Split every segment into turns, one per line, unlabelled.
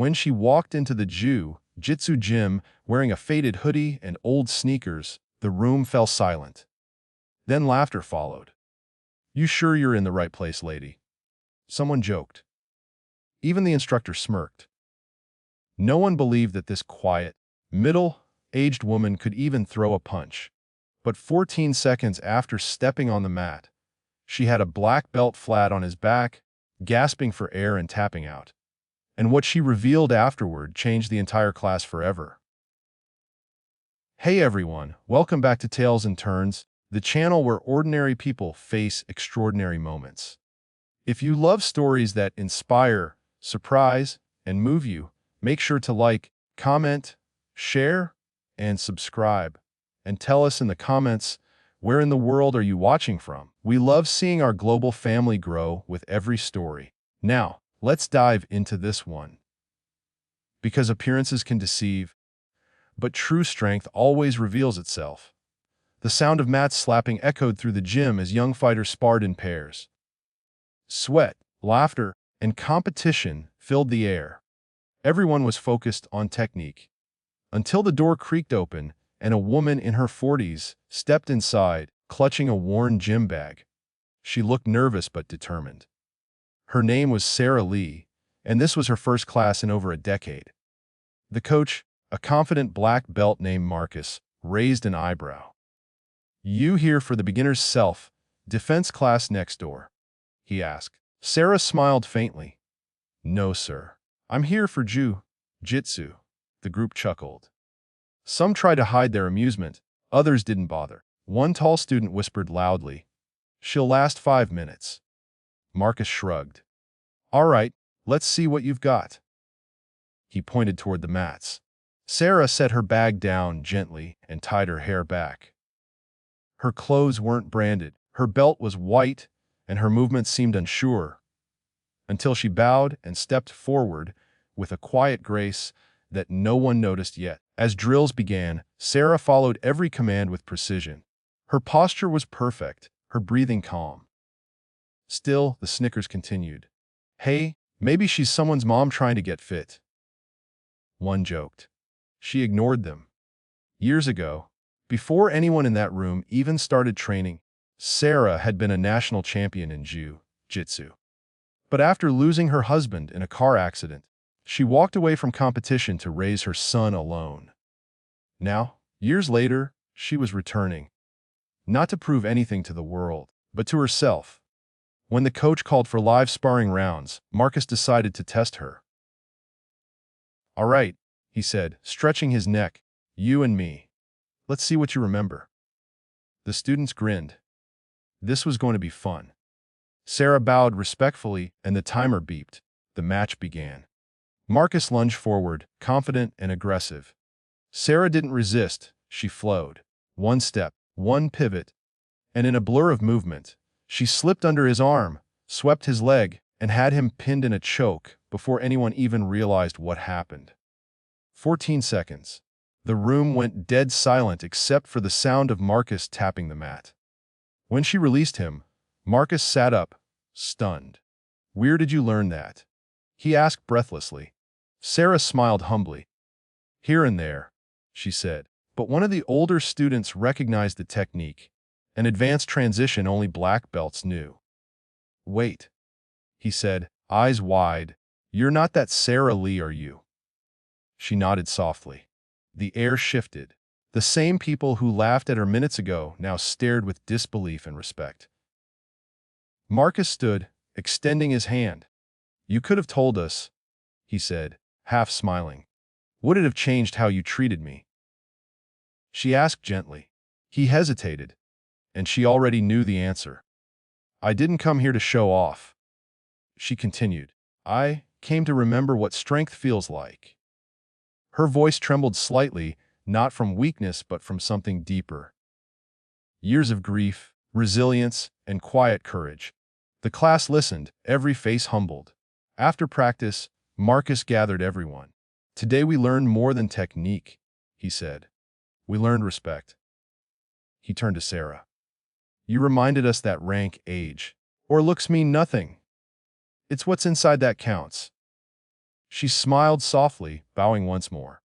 When she walked into the Jiu Jitsu gym wearing a faded hoodie and old sneakers, the room fell silent. Then laughter followed. "You sure you're in the right place, lady?" Someone joked. Even the instructor smirked. No one believed that this quiet, middle-aged woman could even throw a punch. But 14 seconds after stepping on the mat, she had a black belt flat on his back, gasping for air and tapping out. And what she revealed afterward changed the entire class forever. Hey everyone, welcome back to Tales and Turns, the channel where ordinary people face extraordinary moments. If you love stories that inspire, surprise, and move you, make sure to like, comment, share, and subscribe. And tell us in the comments, where in the world are you watching from? We love seeing our global family grow with every story. Now, let's dive into this one. Because appearances can deceive, but true strength always reveals itself. The sound of mats slapping echoed through the gym as young fighters sparred in pairs. Sweat, laughter, and competition filled the air. Everyone was focused on technique. Until the door creaked open and a woman in her 40s stepped inside, clutching a worn gym bag. She looked nervous but determined. Her name was Sarah Lee, and this was her first class in over a decade. The coach, a confident black belt named Marcus, raised an eyebrow. "You here for the beginner's self-defense class next door?" he asked. Sarah smiled faintly. "No, sir. I'm here for Jiu Jitsu." The group chuckled. Some tried to hide their amusement, others didn't bother. One tall student whispered loudly, "She'll last 5 minutes." Marcus shrugged. "All right, let's see what you've got." He pointed toward the mats. Sarah set her bag down gently and tied her hair back. Her clothes weren't branded, her belt was white, and her movements seemed unsure, until she bowed and stepped forward with a quiet grace that no one noticed yet. As drills began, Sarah followed every command with precision. Her posture was perfect, her breathing calm. Still, the snickers continued. "Hey, maybe she's someone's mom trying to get fit." One joked. She ignored them. Years ago, before anyone in that room even started training, Sarah had been a national champion in Jiu Jitsu. But after losing her husband in a car accident, she walked away from competition to raise her son alone. Now, years later, she was returning, not to prove anything to the world, but to herself. When the coach called for live sparring rounds, Marcus decided to test her. "All right," he said, stretching his neck, "you and me. Let's see what you remember." The students grinned. This was going to be fun. Sarah bowed respectfully, and the timer beeped. The match began. Marcus lunged forward, confident and aggressive. Sarah didn't resist, she flowed. One step, one pivot, and in a blur of movement, she slipped under his arm, swept his leg, and had him pinned in a choke before anyone even realized what happened. 14 seconds. The room went dead silent except for the sound of Marcus tapping the mat. When she released him, Marcus sat up, stunned. "Where did you learn that?" he asked breathlessly. Sarah smiled humbly. "Here and there," she said. But one of the older students recognized the technique, an advanced transition only black belts knew. "Wait," he said, eyes wide. "You're not that Sarah Lee, are you?" She nodded softly. The air shifted. The same people who laughed at her minutes ago now stared with disbelief and respect. Marcus stood, extending his hand. "You could have told us," he said, half smiling. "Would it have changed how you treated me?" She asked gently. He hesitated, and she already knew the answer. "I didn't come here to show off," she continued. "I came to remember what strength feels like." Her voice trembled slightly, not from weakness but from something deeper. Years of grief, resilience, and quiet courage. The class listened, every face humbled. After practice, Marcus gathered everyone. "Today we learned more than technique," he said. "We learned respect." He turned to Sarah. "You reminded us that rank, age, or looks mean nothing. It's what's inside that counts." She smiled softly, bowing once more.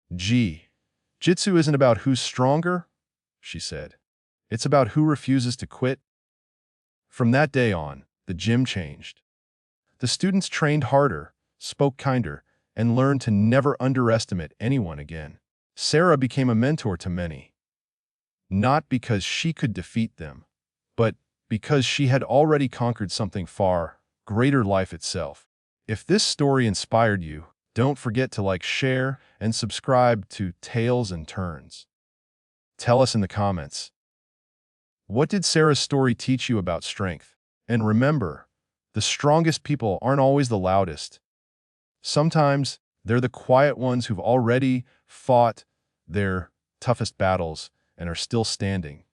Jitsu isn't about who's stronger, she said. It's about who refuses to quit. From that day on, the gym changed. The students trained harder, spoke kinder, and learned to never underestimate anyone again. Sarah became a mentor to many, not because she could defeat them, but because she had already conquered something far greater, life itself. If this story inspired you, don't forget to like, share, and subscribe to Tales and Turns. Tell us in the comments. What did Sarah's story teach you about strength? And remember, the strongest people aren't always the loudest. Sometimes they're the quiet ones who've already fought their toughest battles and are still standing.